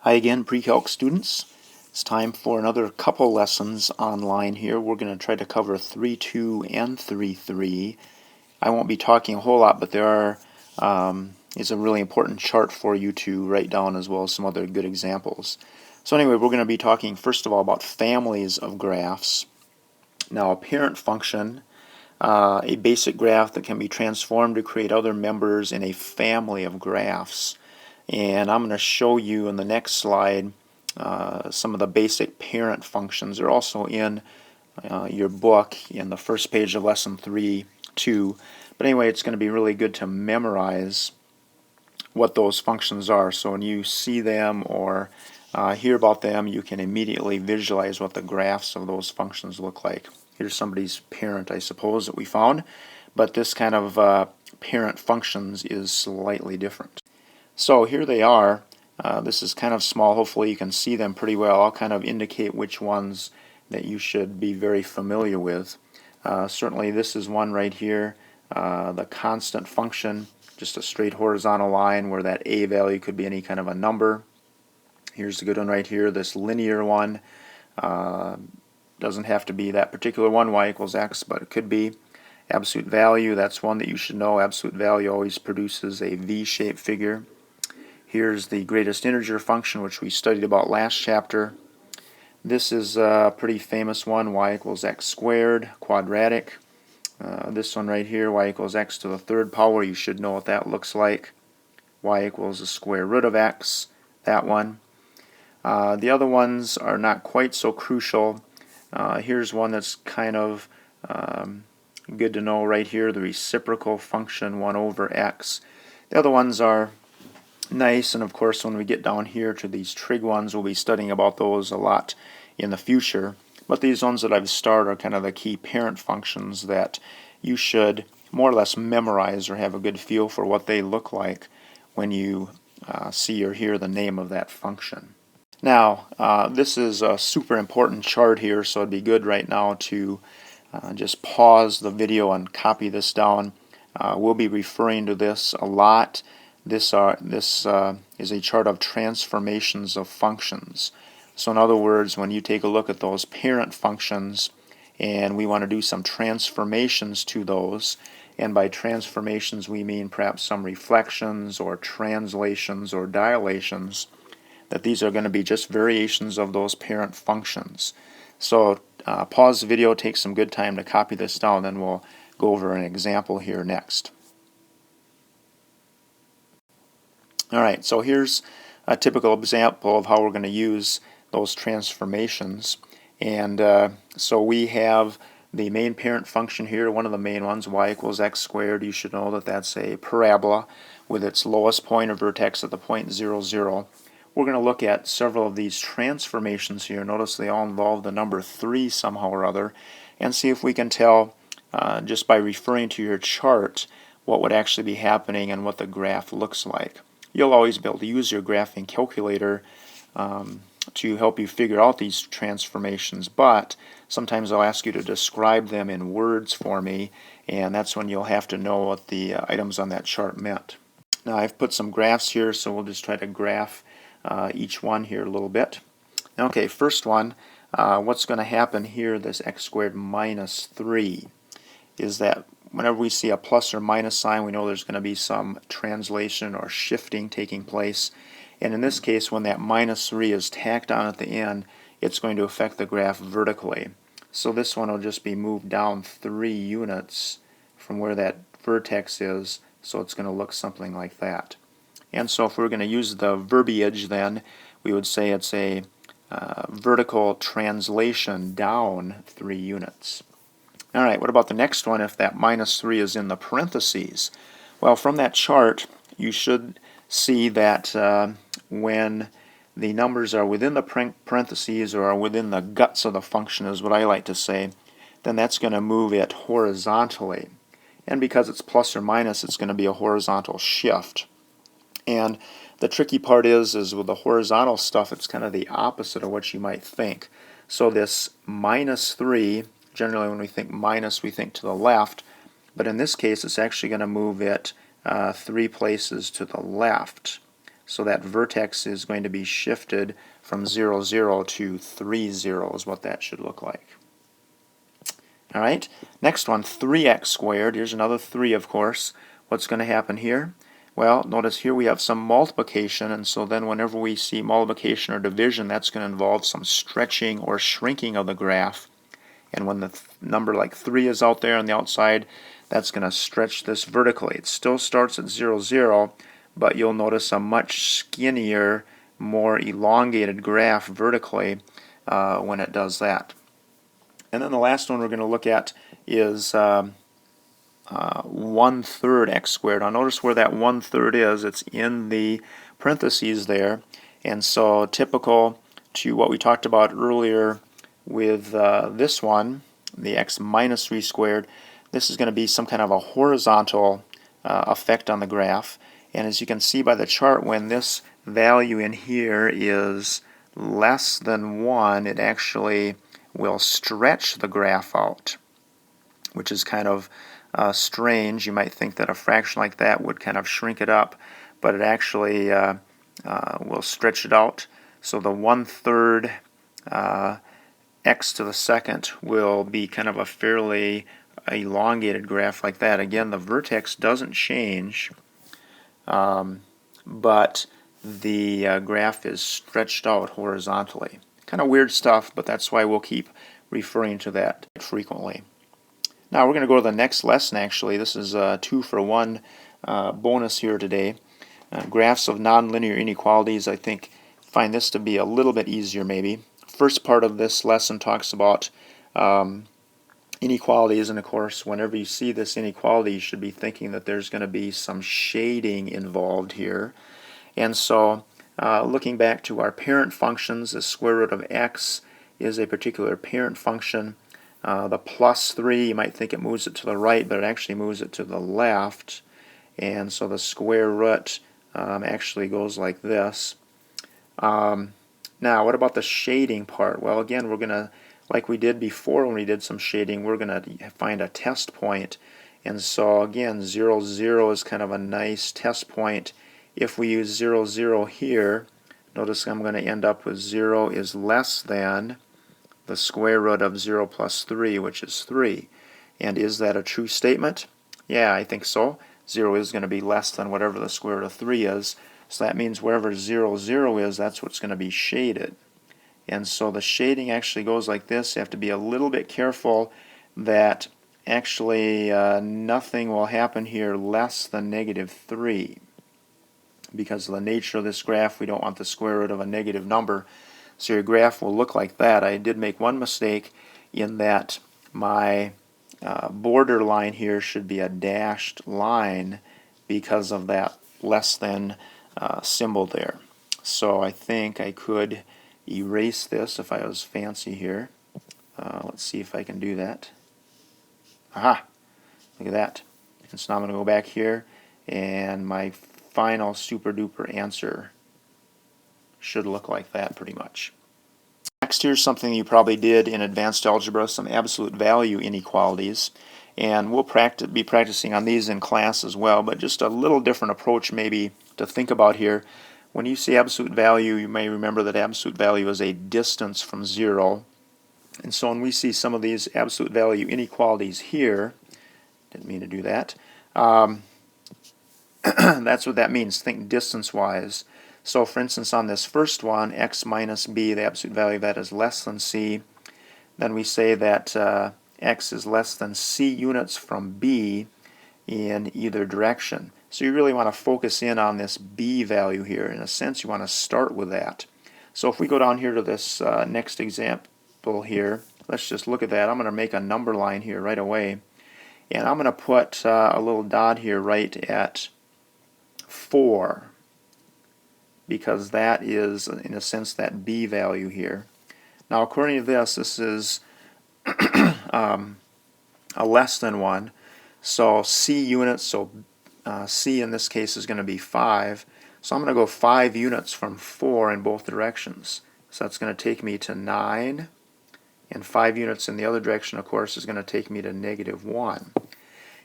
Hi again, Pre-Calc students. It's time for another couple lessons online here. We're going to try to cover 3.2 and 3.3. I won't be talking a whole lot, but there is a really important chart for you to write down as well as some other good examples. So anyway, we're going to be talking first of all about families of graphs. Now a parent function, a basic graph that can be transformed to create other members in a family of graphs. And I'm going to show you in the next slide some of the basic parent functions. They're also in your book in the first page of lesson 3.2. But anyway, it's going to be really good to memorize what those functions are. So when you see them or hear about them, you can immediately visualize what the graphs of those functions look like. Here's somebody's parent, I suppose, that we found. But this kind of parent functions is slightly different. So here they are. This is kind of small. Hopefully you can see them pretty well. I'll kind of indicate which ones that you should be very familiar with. Certainly this is one right here, the constant function, just a straight horizontal line where that a value could be any kind of a number. Here's the good one right here, this linear one. Doesn't have to be that particular one, y equals x, but it could be. Absolute value, that's one that you should know. Absolute value always produces a v-shaped figure. Here's the greatest integer function, which we studied about last chapter. This is a pretty famous one, y equals x squared, quadratic. This one right here, y equals x to the third power, you should know what that looks like. Y equals the square root of x, that one. The other ones are not quite so crucial. Here's one that's kind of good to know right here, the reciprocal function 1 over x. The other ones are nice, and of course when we get down here to these trig ones, we'll be studying about those a lot in the future. But these ones that I've started are kind of the key parent functions that you should more or less memorize or have a good feel for what they look like when you see or hear the name of that function. Now, this is a super important chart here, so it'd be good right now to just pause the video and copy this down. We'll be referring to this a lot. This is a chart of transformations of functions. So in other words, when you take a look at those parent functions and we want to do some transformations to those, and by transformations we mean perhaps some reflections or translations or dilations, that these are going to be just variations of those parent functions. So pause the video, take some good time to copy this down, then we'll go over an example here next. Alright, so here's a typical example of how we're going to use those transformations. And so we have the main parent function here, one of the main ones, y equals x squared. You should know that that's a parabola with its lowest point or vertex at the point 0, 0. We're going to look at several of these transformations here. Notice they all involve the number 3 somehow or other, and see if we can tell just by referring to your chart what would actually be happening and what the graph looks like. You'll always be able to use your graphing calculator to help you figure out these transformations, but sometimes I'll ask you to describe them in words for me, and that's when you'll have to know what the items on that chart meant. Now I've put some graphs here, so we'll just try to graph each one here a little bit. Okay, first one, what's going to happen here, this x squared minus 3, is that whenever we see a plus or minus sign, we know there's going to be some translation or shifting taking place. And in this case, when that minus 3 is tacked on at the end, it's going to affect the graph vertically. So this one will just be moved down 3 units from where that vertex is, so it's going to look something like that. And so if we're going to use the verbiage, then we would say it's a vertical translation down 3 units. Alright, what about the next one if that minus 3 is in the parentheses? Well, from that chart, you should see that when the numbers are within the parentheses or are within the guts of the function, is what I like to say, then that's going to move it horizontally. And because it's plus or minus, it's going to be a horizontal shift. And the tricky part is with the horizontal stuff, it's kind of the opposite of what you might think. So this minus 3, generally when we think minus, we think to the left, but in this case it's actually going to move it 3 places to the left. So that vertex is going to be shifted from 0, 0 to 3, 0 is what that should look like. All right, next one, 3x squared. Here's another 3, of course. What's going to happen here? Well, notice here we have some multiplication, and so then whenever we see multiplication or division, that's going to involve some stretching or shrinking of the graph. And when the number like 3 is out there on the outside, that's going to stretch this vertically. It still starts at 0, 0, but you'll notice a much skinnier, more elongated graph vertically when it does that. And then the last one we're going to look at is 1/3 x squared. Now notice where that 1/3 is. It's in the parentheses there. And so typical to what we talked about earlier with this one, the x minus 3 squared, this is going to be some kind of a horizontal effect on the graph. And as you can see by the chart, when this value in here is less than 1, it actually will stretch the graph out, which is kind of strange. You might think that a fraction like that would kind of shrink it up, but it actually will stretch it out. So the 1/3 x to the second will be kind of a fairly elongated graph like that. Again, the vertex doesn't change, but the graph is stretched out horizontally. Kind of weird stuff, but that's why we'll keep referring to that frequently. Now we're going to go to the next lesson actually. This is a 2-for-1 bonus here today. Graphs of nonlinear inequalities. I think find this to be a little bit easier maybe. First part of this lesson talks about inequalities, and of course whenever you see this inequality you should be thinking that there's going to be some shading involved here. And so looking back to our parent functions, the square root of x is a particular parent function. The plus 3, you might think it moves it to the right, but it actually moves it to the left. And so the square root actually goes like this. Now, what about the shading part? Well, again, we're going to, like we did before when we did some shading, we're going to find a test point. And so, again, 0, 0 is kind of a nice test point. If we use 0, 0 here, notice I'm going to end up with 0 is less than the square root of 0 plus 3, which is 3. And is that a true statement? Yeah, I think so. 0 is going to be less than whatever the square root of 3 is. So that means wherever 0, 0 is, that's what's going to be shaded. And so the shading actually goes like this. You have to be a little bit careful that actually nothing will happen here less than -3. Because of the nature of this graph, we don't want the square root of a negative number. So your graph will look like that. I did make one mistake in that my border line here should be a dashed line because of that less than symbol there. So I think I could erase this if I was fancy here. Let's see if I can do that. Aha! Look at that. And so now I'm going to go back here, and my final super duper answer should look like that pretty much. Next, here's something you probably did in advanced algebra, some absolute value inequalities. And we'll be practicing on these in class as well, but just a little different approach maybe to think about here. When you see absolute value, you may remember that absolute value is a distance from 0. And so when we see some of these absolute value inequalities here, didn't mean to do that, that's what that means. Think distance-wise. So for instance, on this first one, x minus b, the absolute value of that is less than c. Then we say that x is less than c units from b in either direction. So you really want to focus in on this b value here. In a sense, you want to start with that. So if we go down here to this next example here, let's just look at that. I'm going to make a number line here right away. And I'm going to put a little dot here right at 4, because that is, in a sense, that b value here. Now, according to this is a less than 1. So c units, so c in this case is going to be 5. So I'm going to go 5 units from 4 in both directions. So that's going to take me to 9. And 5 units in the other direction, of course, is going to take me to -1.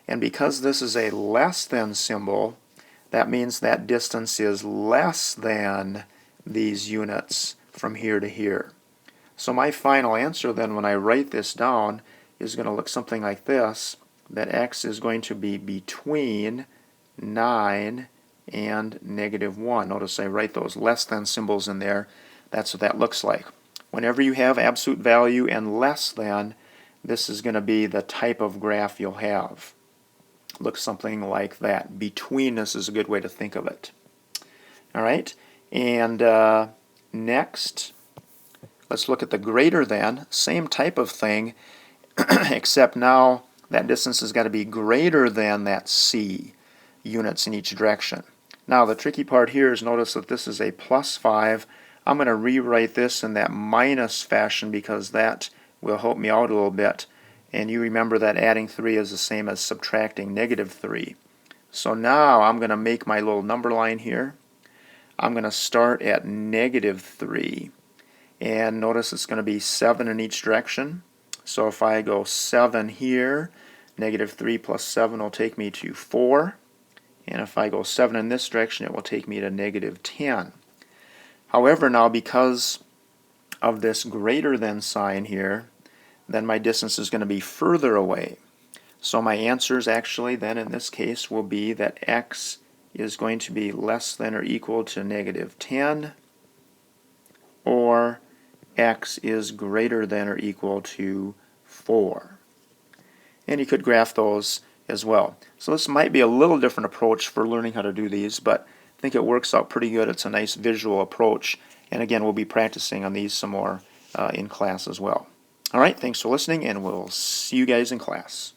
And because this is a less than symbol, that means that distance is less than these units from here to here. So my final answer then, when I write this down, is going to look something like this, that x is going to be between 9 and -1. Notice I write those less than symbols in there. That's what that looks like. Whenever you have absolute value and less than, this is going to be the type of graph you'll have. Looks something like that. Betweenness is a good way to think of it. All right, and next, let's look at the greater than. Same type of thing, except now that distance has got to be greater than that c, units in each direction. Now the tricky part here is, notice that this is a +5. I'm going to rewrite this in that minus fashion because that will help me out a little bit. And you remember that adding 3 is the same as subtracting -3. So now I'm going to make my little number line here. I'm going to start at -3. And notice it's going to be 7 in each direction. So if I go 7 here, -3 plus 7 will take me to 4. And if I go 7 in this direction, it will take me to -10. However, now because of this greater than sign here, then my distance is going to be further away. So my answers actually then in this case will be that x is going to be less than or equal to -10, or x is greater than or equal to 4. And you could graph those as well. So this might be a little different approach for learning how to do these, but I think it works out pretty good. It's a nice visual approach. And again, we'll be practicing on these some more in class as well. All right, thanks for listening, and we'll see you guys in class.